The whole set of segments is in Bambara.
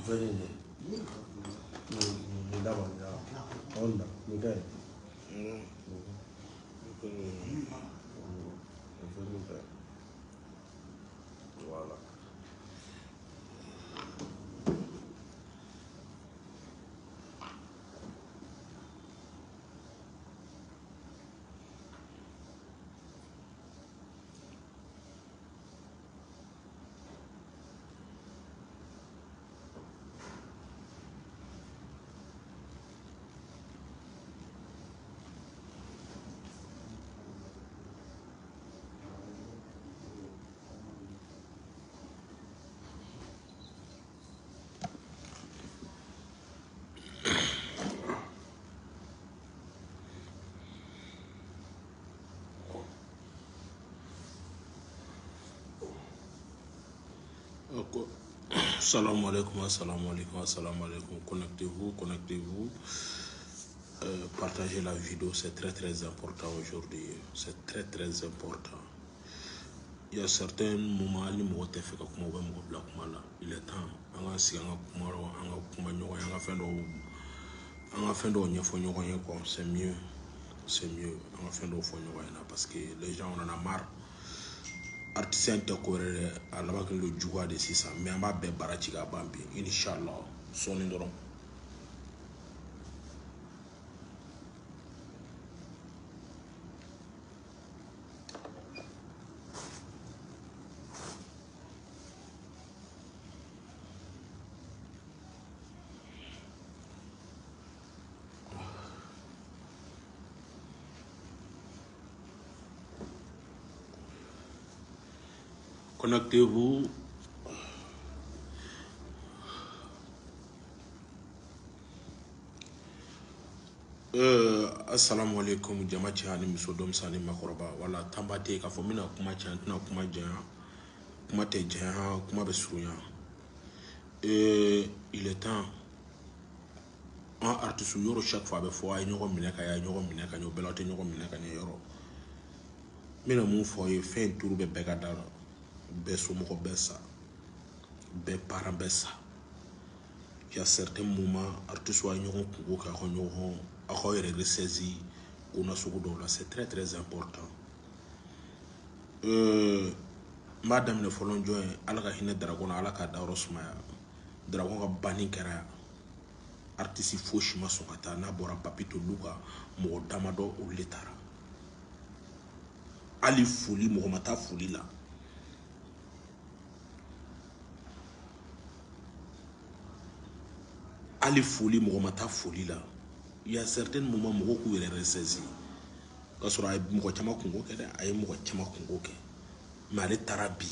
Venez. D'abord, on a. Miguel. Voilà. Salam alaikum, salam alaikum, salam alaikum. Connectez-vous, connectez-vous. Partagez la vidéo, c'est très important aujourd'hui. C'est très important. Il y a certains moments où il est temps. C'est mieux. C'est mieux. Parce que les gens en ont marre. Artisan te correre à la vague le joua de 600 mais on va be barachiga bambi inshallah son indoro connectez-vous. Assalamu alaikum jamachi hani misodom sani makoroba wala tambate ka fomina kuma chantina kuma jaya kuma te jaya kuma besuya. Il est temps un artiste yoro chaque fois be fo ay nyoko mineka ya nyoko mineka nyo belote nyoko mineka ne yoro mina mu fo ye fin tour be begadara be somo bessa be para bessa. Il y a certains moments artistes wa nyoko kugo ka ko nyoko akoyere saisi kuna sugudo là c'est très important. Madame le folon joy alaka hine dragon alaka dawro smaya dragon ka bani kera artiste foshi masokata na bora papito luka mo damado o letara ali fuli mo mata fuli la ali fuli mo mata fuli la. Il y a certains moments mo ko yere saisi kasura ay mo chama kungo ke ay mo chama kungo ke male tarabi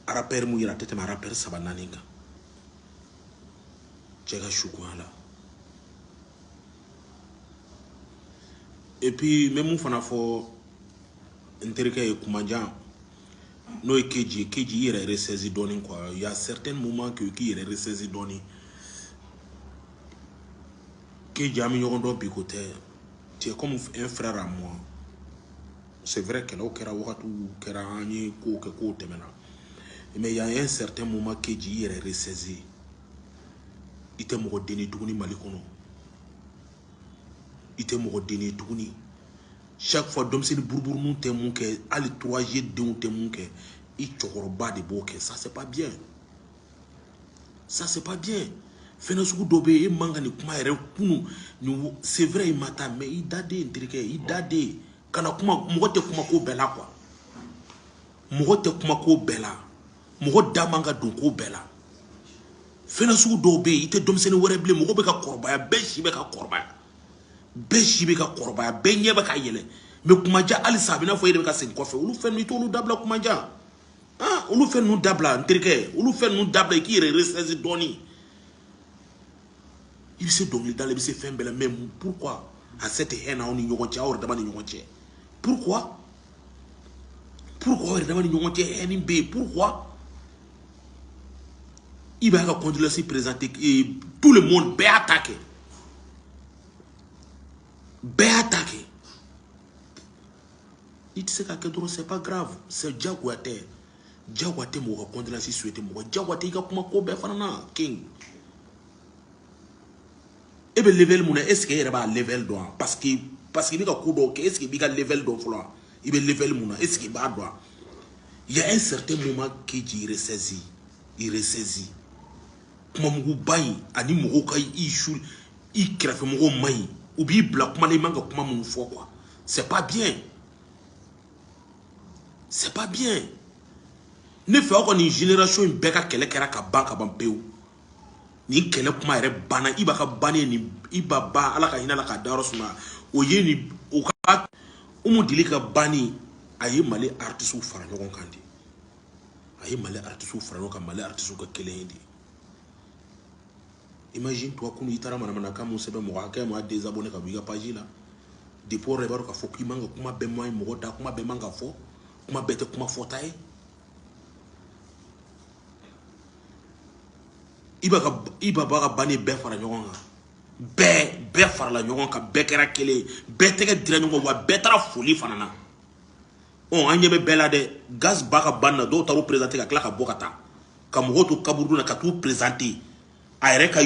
araper mu yira tete ma rapper sabananinga chega shukwala. Et puis même fana fo interika e kumaja no e keji yere ressaisi doni quoi. Il y a certains moments que qui yere ressaisi doni keji ami yondo bikote. Tu es comme un frère à moi. C'est vrai que là au kera wakatu kera ani ko ke ko temena. Mais il y a un certain moment keji yere ressaisi. Ite mo deni duguni malikono. Ite mo deni duguni. Chaque fois dom c'est burbur nous témoin que ali 3G de témoin que i chokoroba de boke. Ça c'est pas bien. Ça c'est pas bien. Fenasuku dobe e manga ni kuma ere kunu ni c'est vrai il mata mais il dade intriqué il dade kana kuma mogote kuma ko bela quoi. Mogote kuma ko bela. Mogo damanga don ko bela. Fenasuku dobe ite dom c'est ni wereble mogo be ka korba ya beshi be ka korba. Beshi be ka korba ya benye be ka yele. Mais kumaja ali sabina fo yede be ka sen kofe. Ulu fen ni to ulu dabla kumaja. Ah, ulu fen nu dabla intriqué. Ulu fen nu dabla qui ere resesi doni. Il se donne dans les faits belle même pourquoi à cette haine on y or demande pourquoi on demande haine b pourquoi il va continuer à se présenter et tout le monde be attaqué il sait que c'est pas grave c'est Diaguaté Jawate mo condolence souhaité mo jawate ka kuma ko be fanana king e be level mo est-ce que yere ba level do parce que bi ka ko do est-ce que bi ka level do flo e be level mo est-ce que ba do il y a un certain moment que il ressaisi kuma mo bayi ani mo ka issue i krefe mo mai ou bi bla kuma le manga kuma mo fo quoi c'est pas bien ne fait encore une génération une beka kele kera ka banka bampeu ni kele kuma ere bana iba ka bane ni iba ba ala ka hina la ka daro suma o ye ni o ka umu dilika bani ayi male artistu fara nyogon kandi ayi male artistu fara nyogon male artistu ka kele ndi imagine toi kunu itara mana kama sebe mo ka mo désabonner ka biga page là depuis rebaro ka foki manga kuma be moy mo da kuma be manga fo kuma bete kuma fotaye iba baga bani be fara ɲɔgɔn kan be fara la ɲɔgɔn kan be kɛra kelen be tɛgɛ dira ɲɔgɔn wa be taara foli fana na an ɲɛ bɛ bɛɛ la dɛ gaz ba ka ban na dɔw taar'u présenter ka tila ka bɔ ka taa ka mɔgɔw to kaburu na ka t'u présenter a yɛrɛ ka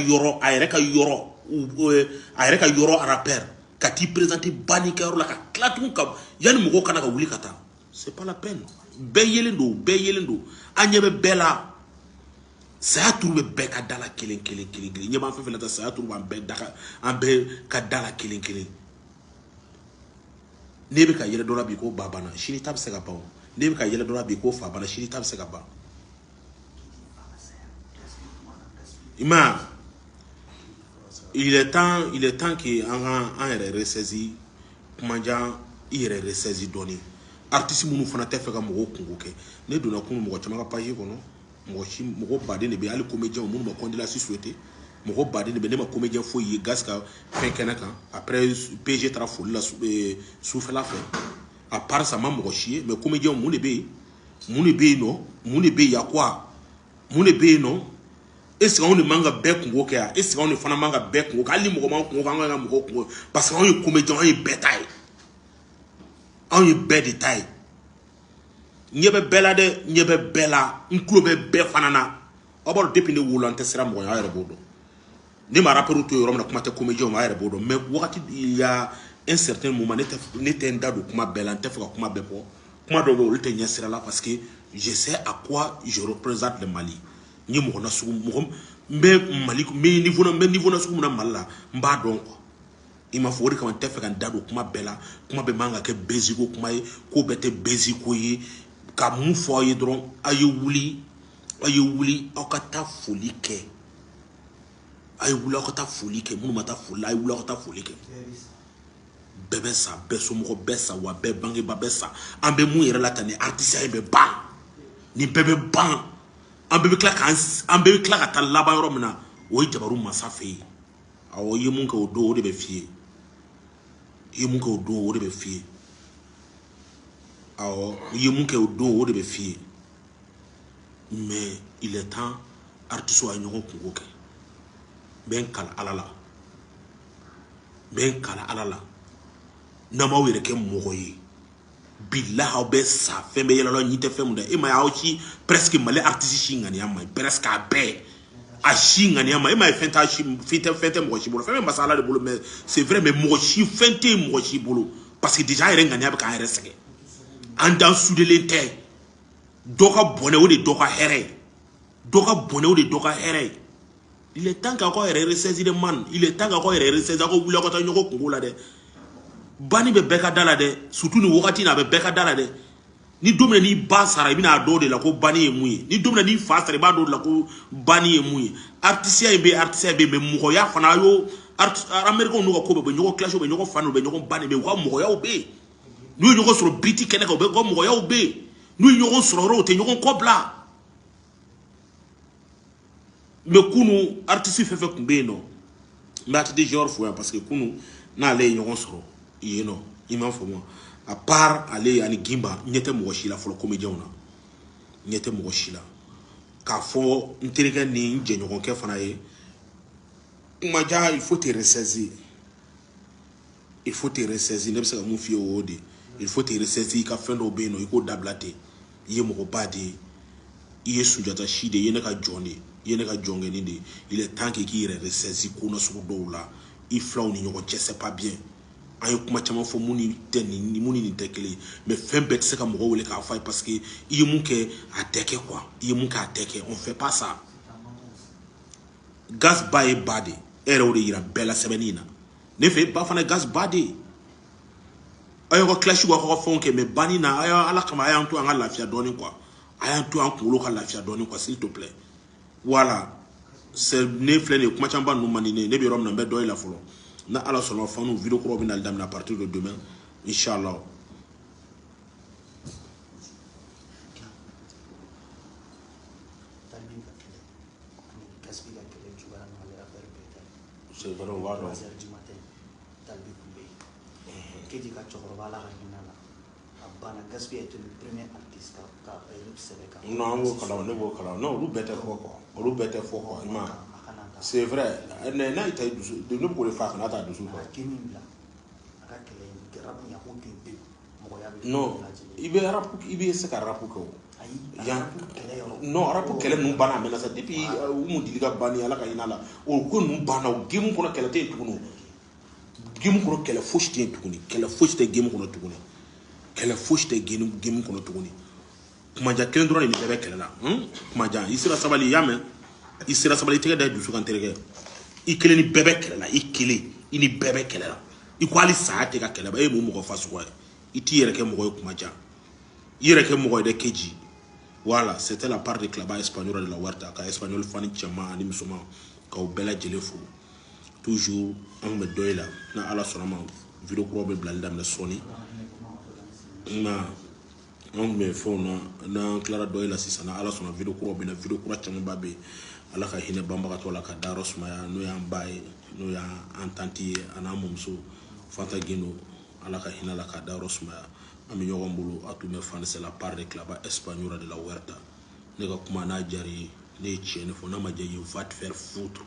yɔrɔ rappeur ka t'i présenter bani kɛyɔrɔ la ka tila tugun ka yani mɔgɔw kana ka wuli ka taa c'est pas la peine bɛɛ yelen don an ɲɛ bɛ bɛɛ la saya turu be bɛɛ ka dala kelen ɲɛ b'an fɛn fɛn la ta saya turu b'an bɛɛ ka dala kelen ne bɛ ka yɛlɛ dɔ la bi ko ba banna sini ta bɛ se ka ban ne bɛ ka yɛlɛ dɔ la bi ko fa banna sini ta bɛ se ka ban ima il est temps que an yɛrɛ ressaisi kumajan i yɛrɛ ressaisi dɔɔni artiste minnu fana tɛ fɛ ka mɔgɔw kungo kɛ ne donna kunu mɔgɔ caman ka page kɔnɔ mɔgɔ baden de bɛ hali comédien minnu ma condolence souhaité mɔgɔ baden de bɛ ne ma comédien foyi ye gaz ka fɛn kɛnɛ kan après PG taara foli la sufɛla fɛ à part ça ma mɔgɔ si ye mais comédien mun de bɛ yen yakwa mun de bɛ yen nɔ est-ce que anw de man ka bɛɛ kungo kɛ yan est-ce que anw de fana man ka bɛɛ kungo kɛ hali ni mɔgɔ man kungo kɛ an ka mɔgɔw kungo parce que anw ye comédien anw ye bɛɛ ta ye anw ye bɛɛ de ta ye ɲɛ bɛ bɛɛ la dɛ ɲɛ bɛ bɛɛ la n tulo bɛ bɛɛ fana na aw b'a dɔn depuis ne wolo an tɛ siran mɔgɔ ye aw yɛrɛ b'o dɔn ne ma rappeur to yɔrɔ min na kuma tɛ comédien ma aw yɛrɛ b'o dɔn mais wagati il y a un certain moment ne tɛ n da don kuma bɛɛ la n tɛ fɛ ka kuma bɛɛ fɔ kuma dɔw bɛ olu tɛ ɲɛ sira la parce que je sais à quoi je représente le Mali n ye mɔgɔ na sugu mɔgɔ n bɛ Mali n bɛ niveau na sugu min na Mali la n b'a dɔn quoi i m'a fɔ o de kama n tɛ fɛ ka n da don kuma bɛɛ la kuma bɛɛ man ka kɛ beziko kuma ye ko bɛɛ tɛ beziko ye ka mun fɔ aw ye dɔrɔn aw ye wuli aw ka taa foli kɛ minnu ma taa foli la a ye wuli aw ka taa foli kɛ bɛɛ bɛ sa bɛɛ somɔgɔ bɛɛ sa wa bɛɛ bangeba bɛɛ sa an bɛ mun yɛrɛ la tan ni artiste ye bɛ ban nin bɛɛ bɛ ban an bɛɛ bɛ tila ka taa laban yɔrɔ min na o ye jabaru masa fɛ yen awɔ i ye mun kɛ o don o de bɛ f'i ye awɔ i ye mun kɛ o don o de bɛ f'i ye mais il est temps artiste a ye ɲɔgɔn kungo kɛ n bɛ n kala ala la n'an m'aw yɛrɛ kɛ mɔgɔ ye bilahi aw bɛ sa fɛn bɛ yɛlɛ la ɲi tɛ fɛn mun dɛ e ma ye aw si presque Mali artiste si ŋaniya ma ye presque a bɛɛ a si ŋaniya ma e ma ye fɛn tɛ mɔgɔ si bolo fɛn bɛ masa ala de bolo mais c'est vrai mais mɔgɔ si fɛn tɛ mɔgɔ si bolo parce que déjà an yɛrɛ ŋaniya bɛ k'an yɛrɛ sɛgɛn an dan sudelen tɛ dɔ ka bɔnɛ o de dɔ ka hɛrɛ ye il est temps qu'aw yɛrɛ ressaisi de man il est temps qu'aw yɛrɛ ressaisi aw ka wuli aw ka taa ɲɔgɔn kungo la dɛ bani bɛ bɛɛ ka da la dɛ surtout ni wagati in na a bɛ bɛɛ ka da la dɛ ni don min na n'i ba sara i bɛna a dɔw de la ko bani ye mun ye ni don min na n'i fa sara i b'a dɔw de la ko bani ye mun ye artisiya in bɛ mais mɔgɔya fana a y'o américains n'u ka ko bɛ u bɛ ɲɔgɔn clash u bɛ ɲɔgɔn fan u bɛ ɲɔgɔn bani u ka mɔgɔyaw bɛ yen n'u ye ɲɔgɔn sɔrɔ biti kɛnɛ kan u ka mɔgɔyaw bɛ yen n'u ye ɲɔgɔn sɔrɔ yɔrɔ u tɛ ɲɔgɔn kɔ bila mais kunu artiste fɛn fɛn tun bɛ yen nɔ n bɛ artiste genre fo yan parce que kunu n'ale ye ɲɔgɔn sɔrɔ yen nɔ i m'a faamu à part ale ani Gimba n ɲɛ tɛ mɔgɔ si la fɔlɔ comédien na n ɲɛ tɛ mɔgɔ si la k'a fɔ n terikɛ ni n jɛɲɔgɔnkɛ fana ye kumaja il faut te ressaisir ne bɛ se ka mun f'i ye o de il faut te ressaisir i ka fɛn dɔw bɛ yen nɔ i k'o dabila ten i ye mɔgɔba de ye il est Soundiata Chi de Yeneka Johnny, Yeneka Jongeninde, il est temps qu'il ressaisi Kuna Soudoula, il flaw ni yoko, je sais pas bien. Ayo kuma chama fo muni ni tekele mais fin bête c'est comme mo wole ka fay parce que il mun ke ateke quoi il mun ka ateke on fait pas ça gas bae bade era ore ira bella sebenina ne fait pas fana gas bade ayo ko clash ko fon ke mais banina ayo ala kama ayo antu an lafia doni quoi ayo antu an ko ka lafia doni quoi s'il te plaît voilà c'est ne flene kuma chamba no manine ne bi rom na be doy la folo na ala solo fanu vidéo ko robina dam à partir de demain inchallah c'est vrai on va c'est vrai non il be se ka rapu ko non rapu kele nu bana mena sa depuis mu diliga bani ala ka inala o ko nu bana o gemu ko kele te tukunu gemu ko kele foshi te tukuni kele foshi te gemu ko tukuni kele foshi te gemu ko tukuni kuma ja kelen dron ni bebe kele la kuma ja isira sabali yame isira sabali tege da dusu kan terege ikele ni bebe kele la ikele ini bebe kele la ikwali sa te ka kele ba e mu mo fasu ko iti yere ke mo kuma ja yere ke mo de keji voilà c'était la part de Club Espagnol de la Huerta ka espagnol fani chama ani musoma ka o bela jelefu toujours on me doyla na ala sonama vidéo ko be blanda na soni na on me fona na clara doyla si sana ala sona vidéo ko be na vidéo ko chama babe ala ka hine bamba ka tola ka daros maya no ya mbaye no ya entanti ana momso fanta gino ala ka hina la ka daros maya ami nyogambulu atume fan c'est la part de Club Espagnol de la Huerta ne ka kuma na jari ne tiene fo na ma je va te faire foutre